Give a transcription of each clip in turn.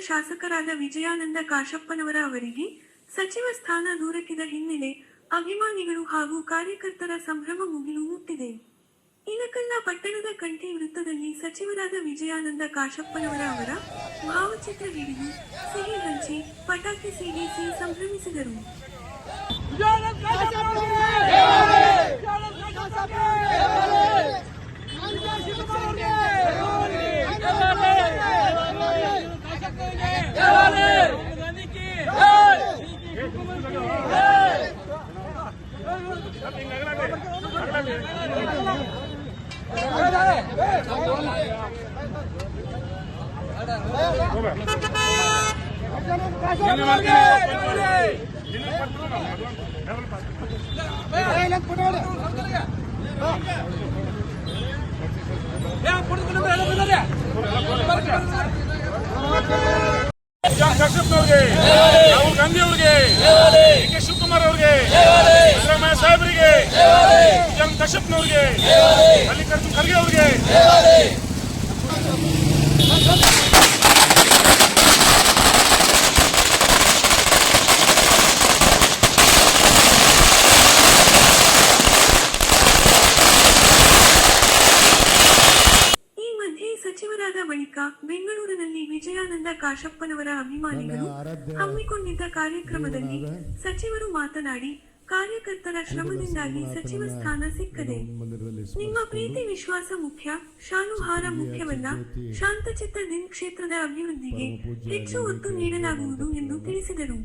ಶಾಸಕರಾದ ವಿಜಯಾನಂದ ಕಾಶಪ್ಪನವರ ಅವರಿಗೆ ಸಚಿವ ಸ್ಥಾನ ದೊರಕಿದ ಹಿನ್ನೆಲೆ ಅಭಿಮಾನಿಗಳು ಹಾಗೂ ಕಾರ್ಯಕರ್ತರ ಸಂಭ್ರಮ ಮುಗಿಲು ಮುಟ್ಟಿದೆ. ಇಲಕಲ್ಲ ಪಟ್ಟಣದ ಕಂಠಿ ವೃತ್ತದಲ್ಲಿ ಸಚಿವರಾದ ವಿಜಯಾನಂದ ಕಾಶಪ್ಪನವರ ಅವರ ಭಾವಚಿತ್ರ ಹಿಡಿದು ಸಿಹಿ ಹಂಚಿ ಪಟಾಕಿ ಸಿಡಿಸಿ ಸಂಭ್ರಮಿಸಿದರು. ಕಾಶಪ್ಪನವ್ರಿಗೆ, ರಾಹುಲ್ ಗಾಂಧಿ ಅವರಿಗೆ, ಡಿ ಕೆ ಶಿವಕುಮಾರ್ ಅವರಿಗೆ, ಸಿದ್ದರಾಮಯ್ಯ ಸಾಹೇಬರಿಗೆ, ವಿಜಯಾನಂದ ಕಾಶಪ್ಪನವ್ರಿಗೆ, ಮಲ್ಲಿಕಾರ್ಜುನ್ ಖರ್ಗೆ ಅವರಿಗೆ, ಸಚಿವರಾದ ಬಳಿಕ ಬೆಂಗಳೂರಿನಲ್ಲಿ ವಿಜಯಾನಂದ ಕಾಶಪ್ಪನವರ ಅಭಿಮಾನಿಗಳು ಹಮ್ಮಿಕೊಂಡಿದ್ದ ಕಾರ್ಯಕ್ರಮದಲ್ಲಿ ಸಚಿವರು ಮಾತನಾಡಿ, ಕಾರ್ಯಕರ್ತರ ಶ್ರಮದಿಂದಾಗಿ ಸಚಿವ ಸ್ಥಾನ ಸಿಕ್ಕದೆ. ನಿಮ್ಮ ಪ್ರೀತಿ ವಿಶ್ವಾಸ ಮುಖ್ಯ, ಶಾನುಹಾರ ಮುಖ್ಯವಲ್ಲ. ಶಾಂತಚಿತ್ತದಿಂದ ಕ್ಷೇತ್ರದ ಅಭಿವೃದ್ಧಿಗೆ ಹೆಚ್ಚು ಒತ್ತು ನೀಡಲಾಗುವುದು ಎಂದು ತಿಳಿಸಿದರು.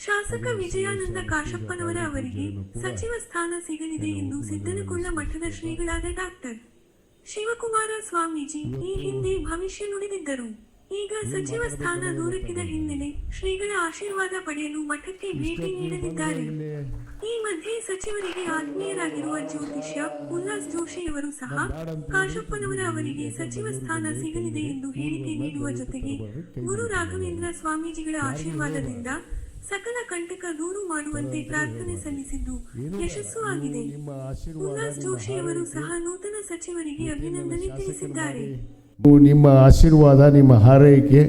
ಶಾಸಕ ವಿಜಯಾನಂದ ಕಾಶಪ್ಪನವರ ಅವರಿಗೆ ಸಚಿವ ಸ್ಥಾನ ಸಿಗಲಿದೆ ಎಂದು ಸಿದ್ದನಕೊಳ್ಳ ಮಠದ ಶ್ರೀಗಳಾದ ಡಾಕ್ಟರ್ ಶಿವಕುಮಾರ ಸ್ವಾಮೀಜಿ ಈ ಹಿಂದೆ ಭವಿಷ್ಯ ನುಡಿದಿದ್ದರು. ಈಗ ಸಚಿವ ಸ್ಥಾನ ದೊರಕಿದ ಹಿನ್ನೆಲೆ ಶ್ರೀಗಳ ಆಶೀರ್ವಾದ ಪಡೆಯಲು ಮಠಕ್ಕೆ ಭೇಟಿ ನೀಡಲಿದ್ದಾರೆ. ಈ ಮಧ್ಯೆ ಸಚಿವರಿಗೆ ಆತ್ಮೀಯರಾಗಿರುವ ಜ್ಯೋತಿಷ್ಯ ಉಲ್ಲಾಸ್ ಜೋಶಿಯವರು ಸಹ ಕಾಶಪ್ಪನವರ ಅವರಿಗೆ ಸಚಿವ ಸ್ಥಾನ ಸಿಗಲಿದೆ ಎಂದು ಹೇಳಿಕೆ ನೀಡುವ ಜೊತೆಗೆ ಗುರು ರಾಘವೇಂದ್ರ ಸ್ವಾಮೀಜಿಗಳ ಆಶೀರ್ವಾದದಿಂದ ಸಕಲ ಕಂಟಕ ದೂರು ಮಾಡುವಂತೆ ಪ್ರಾರ್ಥನೆ ಸಲ್ಲಿಸಿದ್ದು ಯಶಸ್ಸು ಆಗಿದೆ. ಉಲ್ಲಾಸ್ ಜೋಶಿಯವರು ಸಹ ನೂತನ ಸಚಿವರಿಗೆ ಅಭಿನಂದನೆ ತಿಳಿಸಿದ್ದಾರೆ. ನಿಮ್ಮ ಆಶೀರ್ವಾದ, ನಿಮ್ಮ ಹಾರೈಕೆ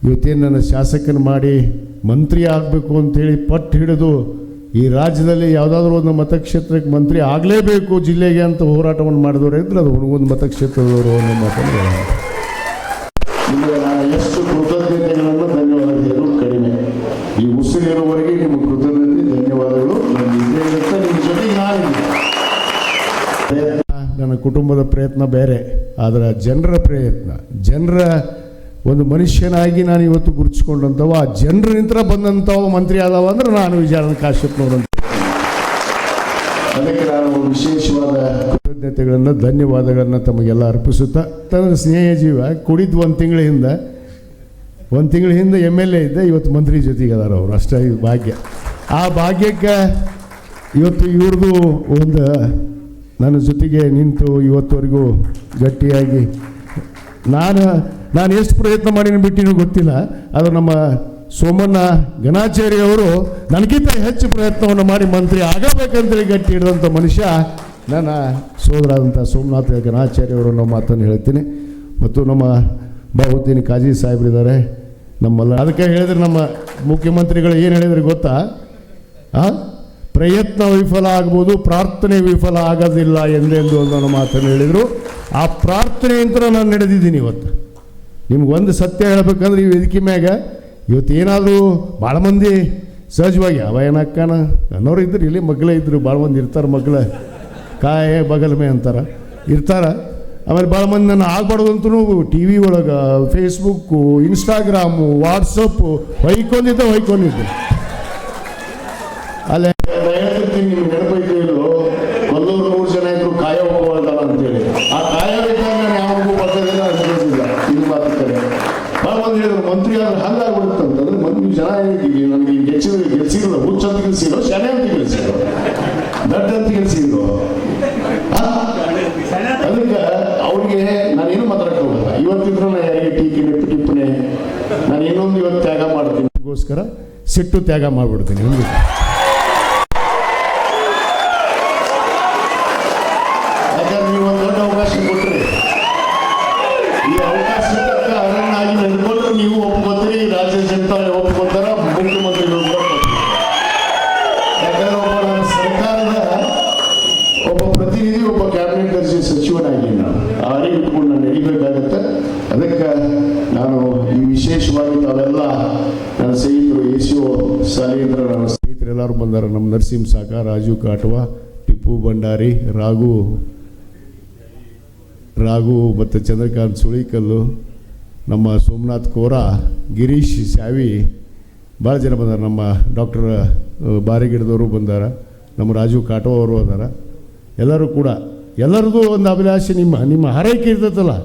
ಇವತ್ತೇನು ನನ್ನ ಶಾಸಕನ ಮಾಡಿ ಮಂತ್ರಿ ಆಗಬೇಕು ಅಂತೇಳಿ ಪಟ್ಟು ಹಿಡಿದು ಈ ರಾಜ್ಯದಲ್ಲಿ ಯಾವುದಾದ್ರೂ ಒಂದು ಮತಕ್ಷೇತ್ರಕ್ಕೆ ಮಂತ್ರಿ ಆಗಲೇಬೇಕು ಜಿಲ್ಲೆಗೆ ಅಂತ ಹೋರಾಟವನ್ನು ಮಾಡಿದವರು ಇದ್ರೆ ಅದು ಒಂದು ಮತಕ್ಷೇತ್ರದವರು ಅನ್ನೋ ಮಾತನ್ನು ನಿಮಗೆ ನಾನು ಎಷ್ಟು ಕೃತಜ್ಞತೆಗಳನ್ನು ಧನ್ಯವಾದ ಹೇಳೋದು ಕಡಿಮೆ. ಈ ಉಸಿರಿರುವವರೆಗೆ ನಿಮ್ಮ ಕೃತಜ್ಞತೆ ಧನ್ಯವಾದಗಳು. ನಿಮ್ಮ ಜೊತೆಗೆ ನನ್ನ ಕುಟುಂಬದ ಪ್ರಯತ್ನ ಬೇರೆ, ಆದರೆ ಜನರ ಪ್ರಯತ್ನ, ಜನರ ಒಂದು ಮನುಷ್ಯನಾಗಿ ನಾನು ಇವತ್ತು ಗುರುತಿಸ್ಕೊಂಡಂಥವು, ಆ ಜನರಿಂದ ಬಂದಂಥವು ಮಂತ್ರಿ ಆದವ ಅಂದ್ರೆ ನಾನು ವಿಜಯಾನಂದ ಕಾಶಪ್ಪನವರಂತ. ಅದಕ್ಕೆ ನಾನು ವಿಶೇಷವಾದ ಕೃತಜ್ಞತೆಗಳನ್ನು ಧನ್ಯವಾದಗಳನ್ನು ತಮಗೆಲ್ಲ ಅರ್ಪಿಸುತ್ತಾ, ತನ್ನ ಸ್ನೇಹ ಜೀವ ಕುಡಿದು ಒಂದು ತಿಂಗಳ ಹಿಂದೆ MLA ಇದ್ದ, ಇವತ್ತು ಮಂತ್ರಿ ಜೊತೆಗೆ ಅದಾರ ಅವರು. ಅಷ್ಟೇ ಇದು ಭಾಗ್ಯ. ಆ ಭಾಗ್ಯಕ್ಕೆ ಇವತ್ತು ಇವ್ರದ್ದು ಒಂದು ನನ್ನ ಜೊತೆಗೆ ನಿಂತು ಇವತ್ತವರೆಗೂ ಗಟ್ಟಿಯಾಗಿ ನಾನು ಎಷ್ಟು ಪ್ರಯತ್ನ ಮಾಡೀನಿ ಬಿಟ್ಟಿನೂ ಗೊತ್ತಿಲ್ಲ. ಅದು ನಮ್ಮ ಸೋಮಣ್ಣ ಗಣಾಚಾರ್ಯ ಅವರು ನನಗಿಂತ ಹೆಚ್ಚು ಪ್ರಯತ್ನವನ್ನು ಮಾಡಿ ಮಂತ್ರಿ ಆಗಬೇಕಂತೇಳಿ ಗಟ್ಟಿ ಹಿಡಿದಂಥ ಮನುಷ್ಯ ನನ್ನ ಸೋದರಾದಂಥ ಸೋಮನಾಥ ಗಣಾಚಾರ್ಯವರು ಅನ್ನೋ ಮಾತನ್ನು ಹೇಳ್ತೀನಿ. ಮತ್ತು ನಮ್ಮ ಬಾಹುದ್ದೀನ್ ಕಾಜಿ ಸಾಹೇಬ್ರಿದ್ದಾರೆ ನಮ್ಮಲ್ಲ. ಅದಕ್ಕೆ ಹೇಳಿದ್ರೆ ನಮ್ಮ ಮುಖ್ಯಮಂತ್ರಿಗಳು ಏನು ಹೇಳಿದ್ರೆ ಗೊತ್ತಾ, ಪ್ರಯತ್ನ ವಿಫಲ ಆಗ್ಬೋದು, ಪ್ರಾರ್ಥನೆ ವಿಫಲ ಆಗೋದಿಲ್ಲ ಎಂದೆಂದು ಅನ್ನೋ ಮಾತನ್ನು ಹೇಳಿದರು. ಆ ಪ್ರಾರ್ಥನೆಯಿಂದ ನಾನು ನಡೆದಿದ್ದೀನಿ. ಇವತ್ತು ನಿಮ್ಗೊಂದು ಸತ್ಯ ಹೇಳ್ಬೇಕಂದ್ರೆ ಈ ವೇದಿಕೆ ಮ್ಯಾಗ ಇವತ್ತು ಏನಾದರೂ ಭಾಳ ಮಂದಿ ಸಹಜವಾಗಿ ಅವ ಏನಕ್ಕನ ಅನ್ನೋರು ಇದ್ರು, ಇಲ್ಲಿ ಮಕ್ಕಳೇ ಇದ್ದರು, ಭಾಳ ಮಂದಿ ಇರ್ತಾರೆ, ಮಕ್ಕಳ ಕಾಯೆ ಬಗಲ್ಮೆ ಅಂತಾರೆ ಇರ್ತಾರೆ. ಆಮೇಲೆ ಭಾಳ ಮಂದಿ ನಾನು ಆಗ್ಬಾರ್ದು ಅಂತೂ TV ಒಳಗೆ, ಫೇಸ್ಬುಕ್ಕು, ಇನ್ಸ್ಟಾಗ್ರಾಮು, ವಾಟ್ಸಪ್ಪು ಹೊಯ್ಕೊಂಡಿದ್ದೆ. ಅಲ್ಲೇ ನಿಮ್ಗೆ ನೆನಪೈತೆ ಇಲ್ಲೋ, ಕೊಲ್ಲೂರು 100 ಜನ ಇದ್ರು ಕಾಯ ಹೋಗಲ್ಲ ಅಂತೇಳಿ. ಆ ಕಾಯ ಬೇಕಾದ್ರೆ ನಾನು ಯಾವಾಗೂ ಬರ್ತದಿಲ್ಲ ಅನ್ಕೊಂಡಿಲ್ಲ. ಇದು ಮಾತು ಕರೆ. ಭಾಳ ಮಂದಿ ಹೇಳಿದ್ರು ಮಂತ್ರಿ ಆದ್ರೆ ಹಂಗಾಗ್ಬಿಡುತ್ತಂತಂದ್ರೆ ಮಂದಿ ಜನ ನನಗೆ ಗೆಲ್ಸಿದ್ರು, ಹುಚ್ಚಂತ ಗೆಲ್ಸಿದ್ರು, ಶನೆ ಅಂತ ಗೆಲ್ಸಿದ್ರು, ದಡ್ಡ ಅಂತ ಗೆಲ್ಸಿದ್ರು. ಅದಕ್ಕೆ ಅವ್ರಿಗೆ ನಾನೇನು ಮಾತಾಡಕ್ಕೆ ಹೋಗಲ್ಲ. ಇವತ್ತಿದ್ರು ನಾನು ಯಾರಿಗೆ ಟಿಪ್ಪಣೆ ನಾನು ಇನ್ನೊಂದು ಇವತ್ತು ತ್ಯಾಗ ಮಾಡ್ತೀನಿ, ಅದಕ್ಕೋಸ್ಕರ ಸಿಟ್ಟು ತ್ಯಾಗ ಮಾಡಿಬಿಡ್ತೀನಿ. ಯಾಕಂದ್ರೆ ನೀವು ಒಂದು ದೊಡ್ಡ ಅವಕಾಶ ಕೊಟ್ಟರೆ, ಈ ಅವಕಾಶಕ್ಕೆ ಅರಣ್ಯಾಗಿ ನಡೆದುಕೊಂಡ್ರೆ ನೀವು ಬಂದಾರ. ನಮ್ಮ ನರಸಿಂಹ ಸಾಕ, ರಾಜು ಕಾಟವಾ, ಟಿಪ್ಪು ಭಂಡಾರಿ, ರಾಘು ಮತ್ತು ಚಂದ್ರಕಾಂತ್ ಸುಳಿಕಲ್ಲು, ನಮ್ಮ ಸೋಮನಾಥ್ ಕೋರಾ, ಗಿರೀಶ್ ಸ್ಯಾವಿ, ಭಾಳ ಜನ ಬಂದಾರ. ನಮ್ಮ ಡಾಕ್ಟರ್ ಬಾರಿಗಿಡದವರು ಬಂದಾರ, ನಮ್ಮ ರಾಜು ಕಾಟೋ ಅವರು ಅದಾರ. ಎಲ್ಲರೂ ಕೂಡ ಎಲ್ಲರದ್ದು ಒಂದು ಅಭಿಲಾಷೆ, ನಿಮ್ಮ ಹಾರೈಕೆ ಇರ್ತೈತಲ್ಲ,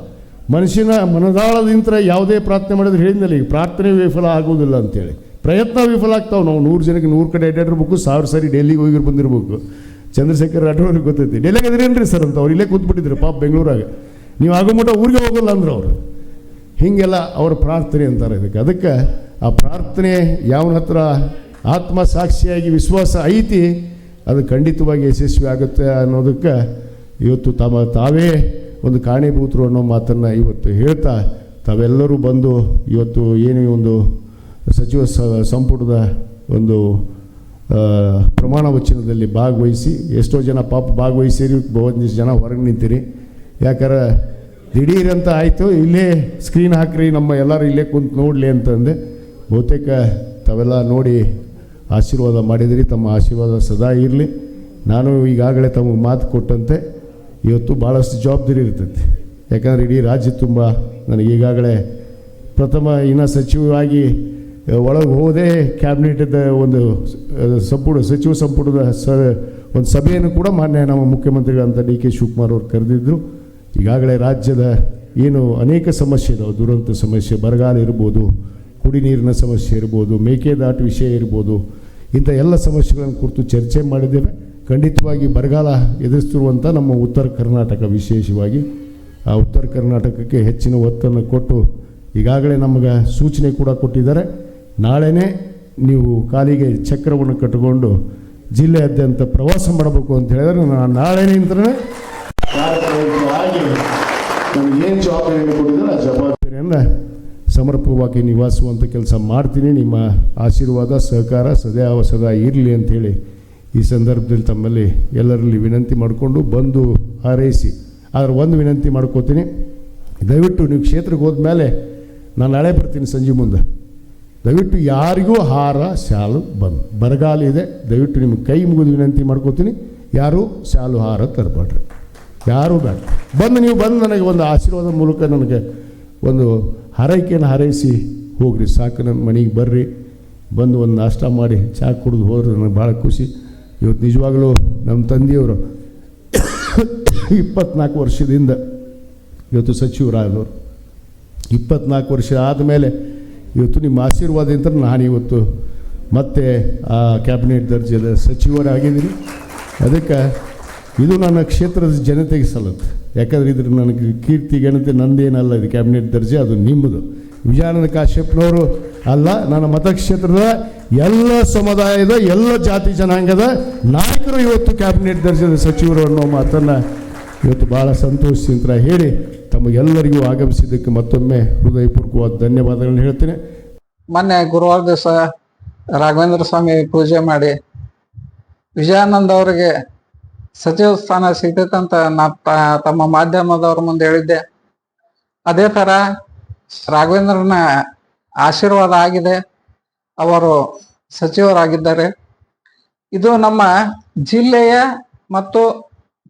ಮನುಷ್ಯನ ಮನದಾಳದಿಂದ ಯಾವುದೇ ಪ್ರಾರ್ಥನೆ ಮಾಡಿದ್ರೆ ಹೇಳಿದ್ನಲ್ಲ, ಈಗ ಪ್ರಾರ್ಥನೆ ವಿಫಲ ಆಗೋದಿಲ್ಲ ಅಂತೇಳಿ. ಪ್ರಯತ್ನ ವಿಫಲ ಆಗ್ತಾವೆ. ನಾವು 100 ಜನಕ್ಕೆ 100 ಕಡೆ ಅಡ್ಡಾಡಿರ್ಬೇಕು, 1000 ಸಾರಿ ಡೆಲ್ಲಿಗೆ ಹೋಗಿರ್ ಬಂದಿರ್ಬೇಕು. ಚಂದ್ರಶೇಖರ್ ರಾಠೋಡ್ರಿಗೆ ಗೊತ್ತೈತಿ, ಡೆಲ್ಲಿಗೆ ಅದ್ರೇನ್ರಿ ಸರ್ ಅಂತ ಅವ್ರು ಇಲ್ಲೇ ಕೂತ್ಬಿಟ್ಟಿದ್ರು ಪಾಪ ಬೆಂಗಳೂರಾಗ. ನೀವು ಆಗೋ ಮಟ್ಟ ಊರಿಗೆ ಹೋಗಲ್ಲ ಅಂದ್ರೆ ಅವರು ಹೀಗೆಲ್ಲ ಅವ್ರ ಪ್ರಾರ್ಥನೆ ಅಂತಾರೆ ಇದಕ್ಕೆ. ಅದಕ್ಕೆ ಆ ಪ್ರಾರ್ಥನೆ ಯಾವನ ಹತ್ರ ಆತ್ಮಸಾಕ್ಷಿಯಾಗಿ ವಿಶ್ವಾಸ ಐತಿ ಅದು ಖಂಡಿತವಾಗಿ ಯಶಸ್ವಿ ಆಗುತ್ತೆ ಅನ್ನೋದಕ್ಕೆ ಇವತ್ತು ತಾವೇ ಒಂದು ಕಾರಣೀಭೂತರು ಅನ್ನೋ ಮಾತನ್ನು ಇವತ್ತು ಹೇಳ್ತಾ, ತಾವೆಲ್ಲರೂ ಬಂದು ಇವತ್ತು ಏನು ಒಂದು ಸಚಿವ ಸಂಪುಟದ ಒಂದು ಪ್ರಮಾಣ ವಚನದಲ್ಲಿ ಭಾಗವಹಿಸಿ, ಎಷ್ಟೋ ಜನ ಪಾಪ ಭಾಗವಹಿಸಿರಿ, ಒಂದಿಷ್ಟು ಜನ ಹೊರಗೆ ನಿಂತಿರಿ. ಯಾಕಂದ್ರೆ ದಿಢೀರಂತ ಆಯಿತು, ಇಲ್ಲೇ ಸ್ಕ್ರೀನ್ ಹಾಕ್ರಿ, ನಮ್ಮ ಎಲ್ಲರೂ ಇಲ್ಲೇ ಕುಂತು ನೋಡಲಿ ಅಂತಂದೆ. ಬಹುತೇಕ ತಾವೆಲ್ಲ ನೋಡಿ ಆಶೀರ್ವಾದ ಮಾಡಿದಿರಿ. ತಮ್ಮ ಆಶೀರ್ವಾದ ಸದಾ ಇರಲಿ. ನಾನು ಈಗಾಗಲೇ ತಮಗೆ ಮಾತು ಕೊಟ್ಟಂತೆ ಇವತ್ತು ಭಾಳಷ್ಟು ಜವಾಬ್ದಾರಿ ಇರ್ತೈತಿ. ಯಾಕಂದರೆ ಇಡೀ ರಾಜ್ಯ ತುಂಬ ನನಗೆ ಈಗಾಗಲೇ ಪ್ರಥಮ ಇನ್ನು ಸಚಿವವಾಗಿ ಒಳಗೆ ಹೋದೆ. ಕ್ಯಾಬಿನೆಟ್ದ ಒಂದು ಸಚಿವ ಸಂಪುಟದ ಒಂದು ಸಭೆಯನ್ನು ಕೂಡ ಮಾನ್ಯ ನಮ್ಮ ಮುಖ್ಯಮಂತ್ರಿಗಳಂತ DK ಶಿವಕುಮಾರ್ ಅವರು ಕರೆದಿದ್ದರು. ಈಗಾಗಲೇ ರಾಜ್ಯದ ಏನು ಅನೇಕ ಸಮಸ್ಯೆ ಇದಾವೆ, ದುರಂತ ಸಮಸ್ಯೆ, ಬರಗಾಲ ಇರ್ಬೋದು, ಕುಡಿ ನೀರಿನ ಸಮಸ್ಯೆ ಇರ್ಬೋದು, ಮೇಕೆದಾಟು ವಿಷಯ ಇರ್ಬೋದು, ಇಂಥ ಎಲ್ಲ ಸಮಸ್ಯೆಗಳನ್ನು ಕುರಿತು ಚರ್ಚೆ ಮಾಡಿದ್ದೇವೆ. ಖಂಡಿತವಾಗಿ ಬರಗಾಲ ಎದುರಿಸ್ತಿರುವಂಥ ನಮ್ಮ ಉತ್ತರ ಕರ್ನಾಟಕ, ವಿಶೇಷವಾಗಿ ಆ ಉತ್ತರ ಕರ್ನಾಟಕಕ್ಕೆ ಹೆಚ್ಚಿನ ಒತ್ತನ್ನು ಕೊಟ್ಟು ಈಗಾಗಲೇ ನಮಗೆ ಸೂಚನೆ ಕೂಡ ಕೊಟ್ಟಿದ್ದಾರೆ. ನಾಳೆನೇ ನೀವು ಕಾಲಿಗೆ ಚಕ್ರವನ್ನು ಕಟ್ಟಿಕೊಂಡು ಜಿಲ್ಲೆಯಾದ್ಯಂತ ಪ್ರವಾಸ ಮಾಡಬೇಕು ಅಂತ ಹೇಳಿದ್ರೆ ನಾನು ನಾಳೆನಿಂದಲೇ ಆಗಿ ನಮಗೇನು ಜವಾಬ್ದಾರಿಯನ್ನು ಕೊಟ್ಟಿದ್ದಾರೆ ಆ ಜವಾಬ್ದಾರಿಯನ್ನು ಸಮರ್ಪಕವಾಗಿ ನಿಭಾಯಿಸುವಂಥ ಕೆಲಸ ಮಾಡ್ತೀನಿ. ನಿಮ್ಮ ಆಶೀರ್ವಾದ ಸಹಕಾರ ಸದಾ ಇರಲಿ ಅಂಥೇಳಿ ಈ ಸಂದರ್ಭದಲ್ಲಿ ತಮ್ಮಲ್ಲಿ ಎಲ್ಲರಲ್ಲಿ ವಿನಂತಿ ಮಾಡಿಕೊಂಡು ಬಂದು ಹಾರೈಸಿ. ಆದರೆ ಒಂದು ವಿನಂತಿ ಮಾಡ್ಕೋತೀನಿ, ದಯವಿಟ್ಟು ನೀವು ಕ್ಷೇತ್ರಕ್ಕೆ ಹೋದ್ಮೇಲೆ ನಾನು ನಾಳೆ ಬರ್ತೀನಿ ಸಂಜೆ ಮುಂದೆ. ದಯವಿಟ್ಟು ಯಾರಿಗೂ ಹಾರ ಶಾಲು ಬರಗಾಲ ಇದೆ, ದಯವಿಟ್ಟು ನಿಮಗೆ ಕೈ ಮುಗಿದು ವಿನಂತಿ ಮಾಡ್ಕೋತೀನಿ, ಯಾರೂ ಶಾಲು ಹಾರ ತರಬೇಡ್ರಿ, ಯಾರೂ ಬೇಡ. ನೀವು ಬಂದು ನನಗೆ ಒಂದು ಆಶೀರ್ವಾದ ಮೂಲಕ ನನಗೆ ಒಂದು ಹಾರೈಕೆಯನ್ನು ಹಾರೈಸಿ ಹೋಗ್ರಿ ಸಾಕು. ನನ್ನ ಮನೆಗೆ ಬರ್ರಿ, ಬಂದು ಒಂದು ನಾಷ್ಟ ಮಾಡಿ ಚಹಾ ಕುಡಿದು ಹೋದ್ರೆ ನನಗೆ ಭಾಳ ಖುಷಿ. ಇವತ್ತು ನಿಜವಾಗಲೂ ನಮ್ಮ ತಂದೆಯವರು 24 ವರ್ಷದಿಂದ ಇವತ್ತು ಸಚಿವರಾದವರು. 24 ವರ್ಷ ಆದಮೇಲೆ ಇವತ್ತು ನಿಮ್ಮ ಆಶೀರ್ವಾದದಿಂದ ನಾನು ಇವತ್ತು ಮತ್ತೆ ಆ ಕ್ಯಾಬಿನೆಟ್ ದರ್ಜೆದ ಸಚಿವರಾಗಿದ್ದೀನಿ. ಅದಕ್ಕೆ ಇದು ನನ್ನ ಕ್ಷೇತ್ರದ ಜನತೆಗೆ ಸಲ್ಲುತ್ತೆ. ಯಾಕಂದರೆ ಇದ್ರ ನನಗೆ ಕೀರ್ತಿ ಗಣತೆ ನಂದೇನಲ್ಲ, ಇದು ಕ್ಯಾಬಿನೆಟ್ ದರ್ಜೆ ಅದು ನಿಮ್ಮದು. ವಿಜಯಾನಂದ ಕಾಶ್ಯಪ್ನವರು ಅಲ್ಲ, ನನ್ನ ಮತಕ್ಷೇತ್ರದ ಎಲ್ಲ ಸಮುದಾಯದ ಎಲ್ಲ ಜಾತಿ ಜನಾಂಗದ ನಾಯಕರು ಇವತ್ತು ಕ್ಯಾಬಿನೆಟ್ ದರ್ಜೆದ ಸಚಿವರು ಅನ್ನೋ ಮಾತನ್ನು ಇವತ್ತು ಭಾಳ ಸಂತೋಷದಿಂದ ಹೇಳಿ ತಮಗೆಲ್ಲರಿಗೂ ಆಗಮಿಸಿದ್ದಕ್ಕೆ ಮತ್ತೊಮ್ಮೆ ಹೃದಯಪೂರ್ವಕವಾದ ಧನ್ಯವಾದಗಳನ್ನು ಹೇಳ್ತೇನೆ. ಮೊನ್ನೆ ಗುರುವಾರ ದಿವಸ ರಾಘವೇಂದ್ರ ಸ್ವಾಮಿ ಪೂಜೆ ಮಾಡಿ ವಿಜಯಾನಂದ್ ಅವರಿಗೆ ಸಚಿವ ಸ್ಥಾನ ಸಿಗ್ತೈತಂತ ತಮ್ಮ ಮಾಧ್ಯಮದವ್ರ ಮುಂದೆ ಹೇಳಿದ್ದೆ. ಅದೇ ಥರ ರಾಘವೇಂದ್ರನ ಆಶೀರ್ವಾದ ಆಗಿದೆ, ಅವರು ಸಚಿವರಾಗಿದ್ದಾರೆ. ಇದು ನಮ್ಮ ಜಿಲ್ಲೆಯ ಮತ್ತು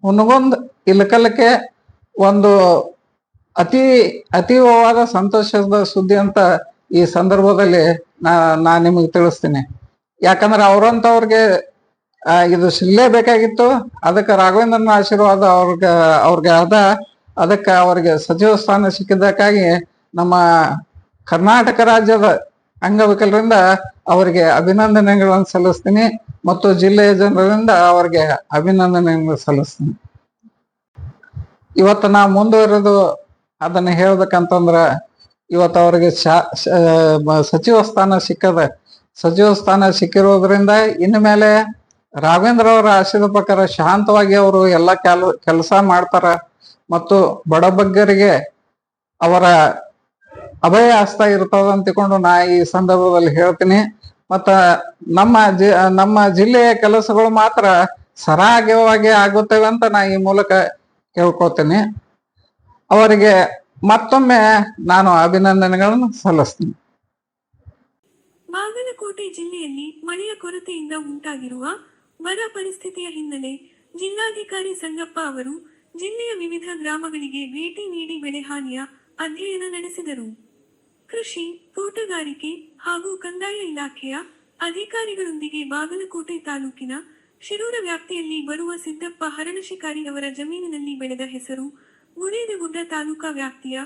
ಹುನಗುಂದ ಇಲಕಲಕ್ಕೆ ಒಂದು ಅತೀವವಾದ ಸಂತೋಷದ ಸುದ್ದಿ ಅಂತ ಈ ಸಂದರ್ಭದಲ್ಲಿ ನಾ ನಿಮಗೆ ತಿಳಿಸ್ತೀನಿ. ಯಾಕಂದ್ರೆ ಅವ್ರಂತವ್ರಿಗೆ ಇದು ಸಿಗಲೇಬೇಕಾಗಿತ್ತು. ಅದಕ್ಕೆ ರಾಘವೇಂದ್ರನ ಆಶೀರ್ವಾದ ಅವ್ರಿಗೆ ಅದಕ್ಕೆ ಅವ್ರಿಗೆ ಸಚಿವ ಸ್ಥಾನ ಸಿಕ್ಕಿದ್ದಕ್ಕಾಗಿ ನಮ್ಮ ಕರ್ನಾಟಕ ರಾಜ್ಯದ ಅಂಗವಿಕಲರಿಂದ ಅವರಿಗೆ ಅಭಿನಂದನೆಗಳನ್ನು ಸಲ್ಲಿಸ್ತೀನಿ ಮತ್ತು ಜಿಲ್ಲೆಯ ಜನರಿಂದ ಅವರಿಗೆ ಅಭಿನಂದನೆಗಳನ್ನು ಸಲ್ಲಿಸ್ತೀನಿ. ಇವತ್ತು ನಾ ಮುಂದುವರೆದು ಅದನ್ನ ಹೇಳ್ಬೇಕಂತಂದ್ರ, ಇವತ್ತು ಅವ್ರಿಗೆ ಸಚಿವ ಸ್ಥಾನ ಸಿಕ್ಕಿರೋದ್ರಿಂದ ಇನ್ನು ಮೇಲೆ ರಾಘವೇಂದ್ರ ಅವರ ಆಶಯದ ಪ್ರಕಾರ ಶಾಂತವಾಗಿ ಅವರು ಎಲ್ಲ ಕೆಲಸ ಮಾಡ್ತಾರ ಮತ್ತು ಬಡಬಗ್ಗರಿಗೆ ಅವರ ಅಭಯ ಹಸ್ತ ಇರ್ತದ ಅಂತ ತಿಳ್ಕೊಂಡು ನಾ ಈ ಸಂದರ್ಭದಲ್ಲಿ ಹೇಳ್ತೀನಿ. ಮತ್ತ ನಮ್ಮ ಜಿಲ್ಲೆಯ ಕೆಲಸಗಳು ಮಾತ್ರ ಸರಾಗವಾಗಿ ಆಗುತ್ತವೆ ಅಂತ ನಾ ಈ ಮೂಲಕ ಕೇಳ್ಕೊತೀನಿ. ಅವರಿಗೆ ಮತ್ತೊಮ್ಮೆ ನಾನು ಅಭಿನಂದನೆಗಳನ್ನು ಸಲ್ಲಿಸ್ತೀನಿ. ಬಾಗಲಕೋಟೆ ಜಿಲ್ಲೆಯಲ್ಲಿ ಮಳೆಯ ಕೊರತೆಯಿಂದ ಉಂಟಾಗಿರುವ ಬರ ಪರಿಸ್ಥಿತಿಯ ಹಿನ್ನೆಲೆ ಜಿಲ್ಲಾಧಿಕಾರಿ ಸಂಗಪ್ಪ ಅವರು ಜಿಲ್ಲೆಯ ವಿವಿಧ ಗ್ರಾಮಗಳಿಗೆ ಭೇಟಿ ನೀಡಿ ಬೆಳೆ ಹಾನಿಯ ಅಧ್ಯಯನ ನಡೆಸಿದರು. ಕೃಷಿ, ತೋಟಗಾರಿಕೆ ಹಾಗೂ ಕಂದಾಯ ಇಲಾಖೆಯ ಅಧಿಕಾರಿಗಳೊಂದಿಗೆ ಬಾಗಲಕೋಟೆ ತಾಲೂಕಿನ ಶಿರೂರ ವ್ಯಾಪ್ತಿಯಲ್ಲಿ ಬರುವ ಸಿದ್ದಪ್ಪ ಹರಣಶಿಕಾರಿ ಅವರ ಜಮೀನಿನಲ್ಲಿ ಬೆಳೆದ ಹೆಸರು ಗುಳೇದಗುಡ್ಡ ತಾಲೂಕಾ ವ್ಯಾಪ್ತಿಯ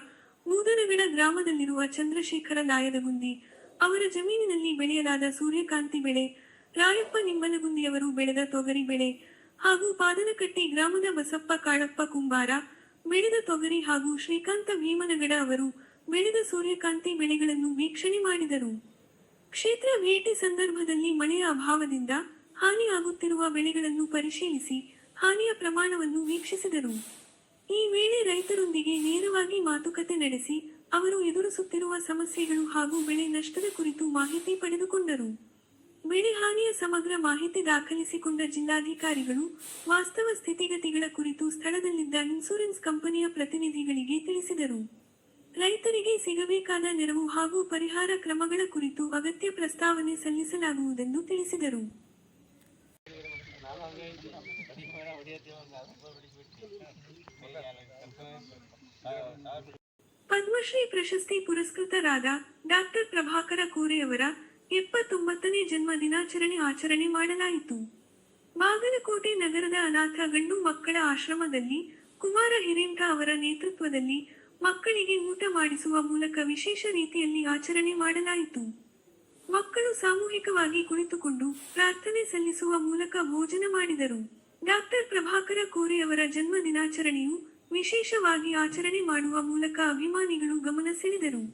ಮೂದನಗಡ ಗ್ರಾಮದಲ್ಲಿರುವ ಚಂದ್ರಶೇಖರ ಲಾಯದಗುಂದಿ ಅವರ ಜಮೀನಿನಲ್ಲಿ ಬೆಳೆಯಲಾದ ಸೂರ್ಯಕಾಂತಿ ಬೆಳೆ, ರಾಯಪ್ಪ ನಿಮ್ಮಲಗುಂದಿಯವರು ಬೆಳೆದ ತೊಗರಿ ಬೆಳೆ ಹಾಗೂ ಪಾದನಕಟ್ಟಿ ಗ್ರಾಮದ ಬಸಪ್ಪ ಕಾಳಪ್ಪ ಕುಂಬಾರ ಬೆಳೆದ ತೊಗರಿ ಹಾಗೂ ಶ್ರೀಕಾಂತ ಭೀಮನಗಡ ಅವರು ಬೆಳೆದ ಸೂರ್ಯಕಾಂತಿ ಬೆಳೆಗಳನ್ನು ವೀಕ್ಷಣೆ ಮಾಡಿದರು. ಕ್ಷೇತ್ರ ಭೇಟಿ ಸಂದರ್ಭದಲ್ಲಿ ಮಳೆಯ ಅಭಾವದಿಂದ ಹಾನಿಯಾಗುತ್ತಿರುವ ಬೆಳೆಗಳನ್ನು ಪರಿಶೀಲಿಸಿ ಹಾನಿಯ ಪ್ರಮಾಣವನ್ನು ವೀಕ್ಷಿಸಿದರು. ಈ ವೇಳೆ ರೈತರೊಂದಿಗೆ ನೇರವಾಗಿ ಮಾತುಕತೆ ನಡೆಸಿ ಅವರು ಎದುರಿಸುತ್ತಿರುವ ಸಮಸ್ಯೆಗಳು ಹಾಗೂ ಬೆಳೆ ನಷ್ಟದ ಕುರಿತು ಮಾಹಿತಿ ಪಡೆದುಕೊಂಡರು. ಬೆಳೆ ಹಾನಿಯ ಸಮಗ್ರ ಮಾಹಿತಿ ದಾಖಲಿಸಿಕೊಂಡ ಜಿಲ್ಲಾಧಿಕಾರಿಗಳು ವಾಸ್ತವ ಸ್ಥಿತಿಗತಿಗಳ ಕುರಿತು ಸ್ಥಳದಲ್ಲಿದ್ದ ಇನ್ಸೂರೆನ್ಸ್ ಕಂಪನಿಯ ಪ್ರತಿನಿಧಿಗಳಿಗೆ ತಿಳಿಸಿದರು. ರೈತರಿಗೆ ಸಿಗಬೇಕಾದ ನೆರವು ಹಾಗೂ ಪರಿಹಾರ ಕ್ರಮಗಳ ಕುರಿತು ಅಗತ್ಯ ಪ್ರಸ್ತಾವನೆ ಸಲ್ಲಿಸಲಾಗುವುದೆಂದು ತಿಳಿಸಿದರು. ಪದ್ಮಶ್ರೀ ಪ್ರಶಸ್ತಿ ಪುರಸ್ಕೃತರಾದ ಡಾಕ್ಟರ್ ಪ್ರಭಾಕರ ಕೋರೆಯವರ 79ನೇ ಜನ್ಮ ದಿನಾಚರಣೆ ಆಚರಣೆ ಮಾಡಲಾಯಿತು. ಬಾಗಲಕೋಟೆ ನಗರದ ಅನಾಥ ಗಂಡು ಮಕ್ಕಳ ಆಶ್ರಮದಲ್ಲಿ ಕುಮಾರ ಹಿರೇಮಠ ಅವರ ನೇತೃತ್ವದಲ್ಲಿ ಮಕ್ಕಳಿಗೆ ಊಟ ಮಾಡಿಸುವ ಮೂಲಕ ವಿಶೇಷ ರೀತಿಯಲ್ಲಿ ಆಚರಣೆ ಮಾಡಲಾಯಿತು. ಮಕ್ಕಳು ಸಾಮೂಹಿಕವಾಗಿ ಕುಳಿತುಕೊಂಡು ಪ್ರಾರ್ಥನೆ ಸಲ್ಲಿಸುವ ಮೂಲಕ ಭೋಜನ ಮಾಡಿದರು. ಡಾಕ್ಟರ್ ಪ್ರಭಾಕರ ಕೋರೆಯವರ ಜನ್ಮ ದಿನಾಚರಣೆಯು ವಿಶೇಷವಾಗಿ ಆಚರಣೆ ಮಾಡುವ ಮೂಲಕ ಅಭಿಮಾನಿಗಳು ಗಮನ ಸೆಳೆದರು.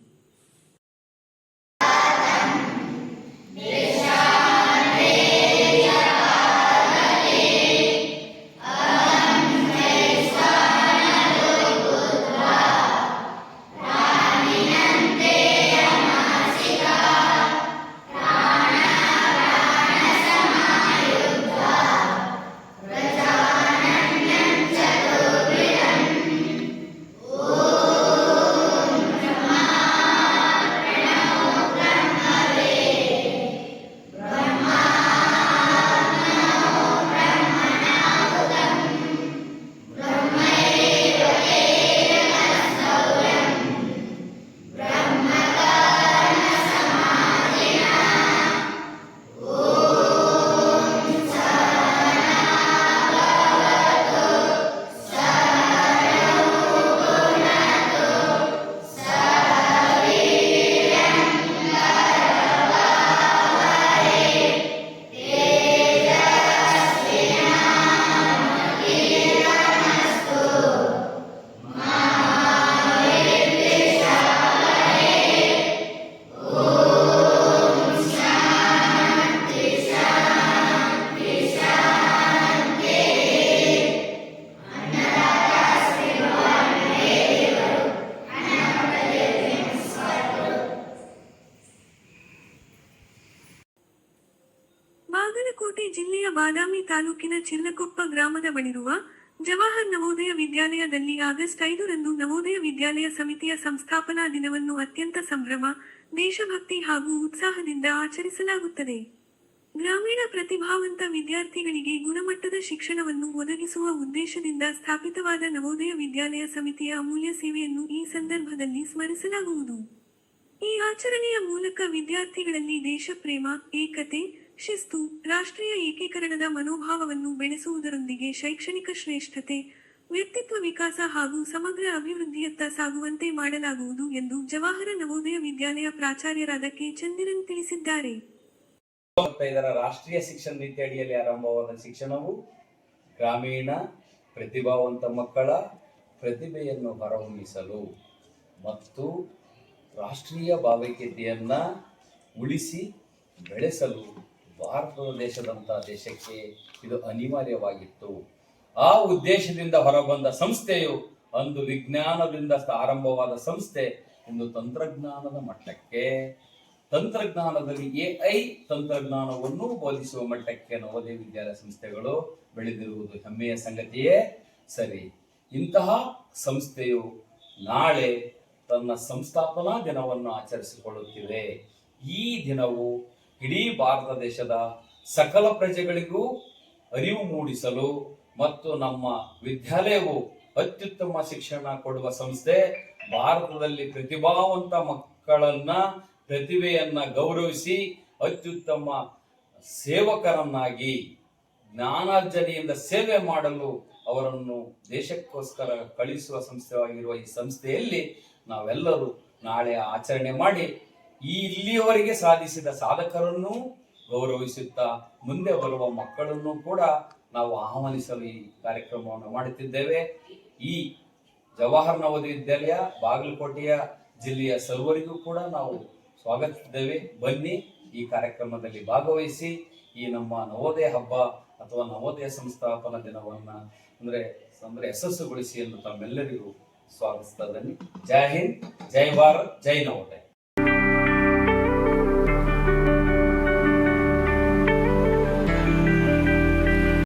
ಬಾಗಲಕೋಟೆ ಜಿಲ್ಲೆಯ ಬಾದಾಮಿ ತಾಲೂಕಿನ ಚಿರ್ಲಕೊಪ್ಪ ಗ್ರಾಮದ ಬಳಿರುವ ಜವಾಹರ್ ನವೋದಯ ವಿದ್ಯಾಲಯದಲ್ಲಿ ಆಗಸ್ಟ್ 5ರಂದು ನವೋದಯ ವಿದ್ಯಾಲಯ ಸಮಿತಿಯ ಸಂಸ್ಥಾಪನಾ ದಿನವನ್ನು ಅತ್ಯಂತ ಸಂಭ್ರಮ, ದೇಶಭಕ್ತಿ ಹಾಗೂ ಉತ್ಸಾಹದಿಂದ ಆಚರಿಸಲಾಗುತ್ತದೆ. ಗ್ರಾಮೀಣ ಪ್ರತಿಭಾವಂತ ವಿದ್ಯಾರ್ಥಿಗಳಿಗೆ ಗುಣಮಟ್ಟದ ಶಿಕ್ಷಣವನ್ನು ಒದಗಿಸುವ ಉದ್ದೇಶದಿಂದ ಸ್ಥಾಪಿತವಾದ ನವೋದಯ ವಿದ್ಯಾಲಯ ಸಮಿತಿಯ ಅಮೂಲ್ಯ ಸೇವೆಯನ್ನು ಈ ಸಂದರ್ಭದಲ್ಲಿ ಸ್ಮರಿಸಲಾಗುವುದು. ಈ ಆಚರಣೆಯ ಮೂಲಕ ವಿದ್ಯಾರ್ಥಿಗಳಲ್ಲಿ ದೇಶಪ್ರೇಮ, ಏಕತೆ, ಶಿಸ್ತು, ರಾಷ್ಟ್ರೀಯ ಏಕೀಕರಣದ ಮನೋಭಾವವನ್ನು ಬೆಳೆಸುವುದರೊಂದಿಗೆ ಶೈಕ್ಷಣಿಕ ಶ್ರೇಷ್ಠತೆ, ವ್ಯಕ್ತಿತ್ವ ವಿಕಾಸ ಹಾಗೂ ಸಮಗ್ರ ಅಭಿವೃದ್ಧಿಯತ್ತ ಸಾಗುವಂತೆ ಮಾಡಲಾಗುವುದು ಎಂದು ಜವಾಹರ ನವೋದಯ ವಿದ್ಯಾಲಯ ಪ್ರಾಚಾರ್ಯರಾದ ಕೆ. ಚಂದಿರನ್ ತಿಳಿಸಿದ್ದಾರೆ. ರಾಷ್ಟ್ರೀಯ ಶಿಕ್ಷಣ ನೀತಿ ಅಡಿಯಲ್ಲಿ ಆರಂಭವಾದ ಶಿಕ್ಷಣವು ಗ್ರಾಮೀಣ ಪ್ರತಿಭಾವಂತ ಮಕ್ಕಳ ಪ್ರತಿಭೆಯನ್ನು ಹೊರಹೊಮ್ಮಿಸಲು ಮತ್ತು ರಾಷ್ಟ್ರೀಯ ಭಾವೈಕ್ಯತೆಯನ್ನ ಉಳಿಸಿ ಬೆಳೆಸಲು ಭಾರತ ದೇಶದಂತಹ ದೇಶಕ್ಕೆ ಇದು ಅನಿವಾರ್ಯವಾಗಿತ್ತು. ಆ ಉದ್ದೇಶದಿಂದ ಹೊರಬಂದ ಸಂಸ್ಥೆಯು ಅಂದು ವಿಜ್ಞಾನದಿಂದ ಆರಂಭವಾದ ಸಂಸ್ಥೆ ಇಂದು ತಂತ್ರಜ್ಞಾನದ ಮಟ್ಟಕ್ಕೆ, ತಂತ್ರಜ್ಞಾನದಲ್ಲಿ AI ತಂತ್ರಜ್ಞಾನವನ್ನು ಬೋಧಿಸುವ ಮಟ್ಟಕ್ಕೆ ನವೋದಯ ವಿದ್ಯಾಲಯ ಸಂಸ್ಥೆಗಳು ಬೆಳೆದಿರುವುದು ಹೆಮ್ಮೆಯ ಸಂಗತಿಯೇ ಸರಿ. ಇಂತಹ ಸಂಸ್ಥೆಯು ನಾಳೆ ತನ್ನ ಸಂಸ್ಥಾಪನಾ ದಿನವನ್ನು ಆಚರಿಸಿಕೊಳ್ಳುತ್ತಿದೆ. ಈ ದಿನವು ಇಡೀ ಭಾರತ ದೇಶದ ಸಕಲ ಪ್ರಜೆಗಳಿಗೂ ಅರಿವು ಮೂಡಿಸಲು ಮತ್ತು ನಮ್ಮ ವಿದ್ಯಾಲಯವು ಅತ್ಯುತ್ತಮ ಶಿಕ್ಷಣ ಕೊಡುವ ಸಂಸ್ಥೆ, ಭಾರತದಲ್ಲಿ ಪ್ರತಿಭಾವಂತ ಮಕ್ಕಳನ್ನ ಪ್ರತಿಭೆಯನ್ನ ಗೌರವಿಸಿ ಅತ್ಯುತ್ತಮ ಸೇವಕರನ್ನಾಗಿ ಜ್ಞಾನಾರ್ಜನೆಯಿಂದ ಸೇವೆ ಮಾಡಲು ಅವರನ್ನು ದೇಶಕ್ಕೋಸ್ಕರ ಕಳಿಸುವ ಸಂಸ್ಥೆಯಾಗಿರುವ ಈ ಸಂಸ್ಥೆಯಲ್ಲಿ ನಾವೆಲ್ಲರೂ ನಾಳೆ ಆಚರಣೆ ಮಾಡಿ ಇಲ್ಲಿಯವರೆಗೆ ಸಾಧಿಸಿದ ಸಾಧಕರನ್ನು ಗೌರವಿಸುತ್ತಾ ಮುಂದೆ ಬರುವ ಮಕ್ಕಳನ್ನು ಕೂಡ ನಾವು ಆಹ್ವಾನಿಸಲು ಈ ಕಾರ್ಯಕ್ರಮವನ್ನು ಮಾಡುತ್ತಿದ್ದೇವೆ. ಈ ಜವಾಹರ್ ನವೋದಯ ವಿದ್ಯಾಲಯ ಬಾಗಲಕೋಟೆಯ ಜಿಲ್ಲೆಯ ಸರ್ವರಿಗೂ ಕೂಡ ನಾವು ಸ್ವಾಗತಿಸಿದ್ದೇವೆ. ಬನ್ನಿ, ಈ ಕಾರ್ಯಕ್ರಮದಲ್ಲಿ ಭಾಗವಹಿಸಿ ಈ ನಮ್ಮ ನವೋದಯ ಹಬ್ಬ ಅಥವಾ ನವೋದಯ ಸಂಸ್ಥಾಪನಾ ದಿನವನ್ನ ಅಂದ್ರೆ ಯಶಸ್ಸುಗೊಳಿಸಿ ಎಂದು ತಮ್ಮೆಲ್ಲರಿಗೂ ಸ್ವಾಗತಿಸ್ತಾ ಇದ್ದೇನೆ. ಜೈ ಹಿಂದ್, ಜೈ ಭಾರತ್, ಜೈ ನವೋದಯ.